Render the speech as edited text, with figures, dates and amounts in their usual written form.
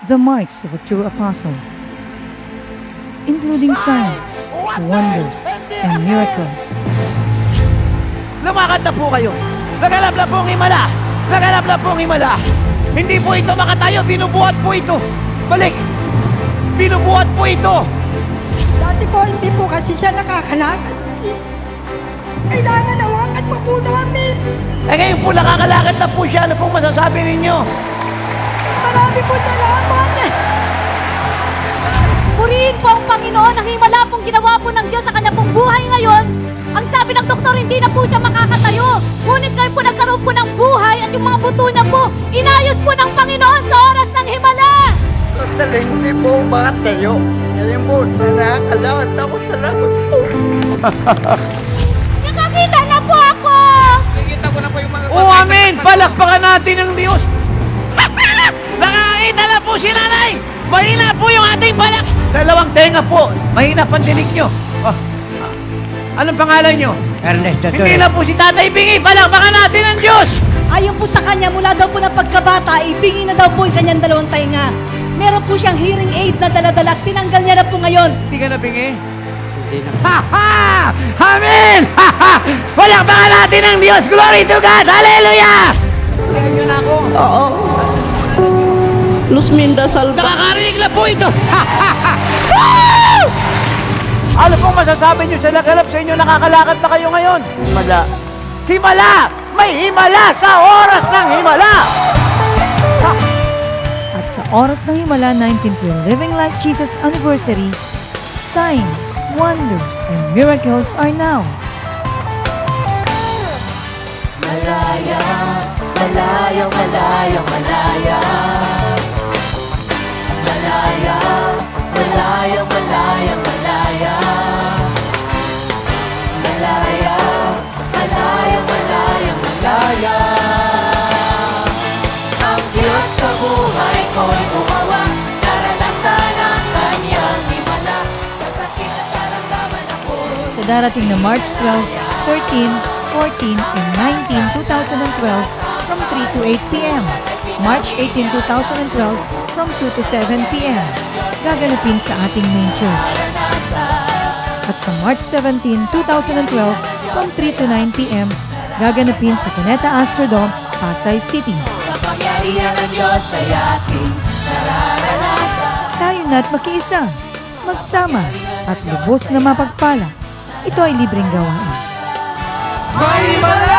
the marks of a true apostle, including signs, wonders, and miracles. Lumakad na po kayo. Nagalap na po ang himala. Nagalap na po ang himala. Hindi po ito makatayo. Binubuhat po ito. Balik. Binubuhat po ito. Dati po, hindi po kasi siya nakakalakad. Kailangan hawakan pa po namin. Ngayon po nakakalakad na po siya. Ano pong masasabi ninyo? Marami po salamat. Purihin po ang Panginoon. Ang himala pong ginawa po ng Diyos sa kanya pong buhay ngayon. Ang sabi ng doktor, hindi na po siya makakatayo. Ngunit ngayon po nagkaroon po ng buhay at yung mga buto niya po, inayos po ng Panginoon sa oras ng himala. Sandali, hindi po makatayo. Ngayon po, nakakalakad ako sa lagot po. Nakakita na po ako! Nakikita ko na po yung mga... Oh, amen! Palakpakan natin ang Diyos! Nakakita na po si nanay! Mahina po yung ating balak! Dalawang tenga po. Mahina pandinig nyo. Oh. Anong pangalan nyo? Ernesto Hindi Torres. na po si Tatay Bingi. Palakpakan natin ang Diyos! Ayon po sa kanya, mula daw po ng pagkabata, ibingi na daw po yung kanyang dalawang tainga. Meron po siyang hearing aid na daladala. Tinanggal niya na po ngayon. Hindi ka na bingi? Hindi na. Ha ha! Amen! Ha ha! Palakpakan natin ang Diyos! Glory to God! Hallelujah! Tingnan nyo na ako. Oo. Luz Mindasal. Nakakarinig na po ito! Ha ha ha! Woo! Ano pong masasabi nyo sa lagalap sa inyo? Nakakalakad na kayo ngayon? Himala. Himala! May himala sa oras ng himala! Ha! At sa oras ng himala 19th Living Like Jesus Anniversary, signs, wonders, and miracles are now. Malaya, malaya, malaya, malaya. Malaya, malaya, malaya, malaya. Malaya, malaya, malaya, malaya. Ang Diyos sa buhay ko'y gumawa, naranasan ang kanyang himala. Sa sakit at karamdaman ako. Sa darating na March 12, 13, 14, and 19, 2012 from 3 to 8 p.m. March 18, 2012 from 2 to 7 p.m. Gaganapin sa ating main church. At sa March 17, 2012 from 3 to 9 p.m. gaganapin sa Cuneta Astrodome, Pasay City. Kapangyarihan ng Diyos ay ating nararanasan. Tayo na't makiisa, magsama at lubos na mapagpala. Ito ay libreng gawain. May himala!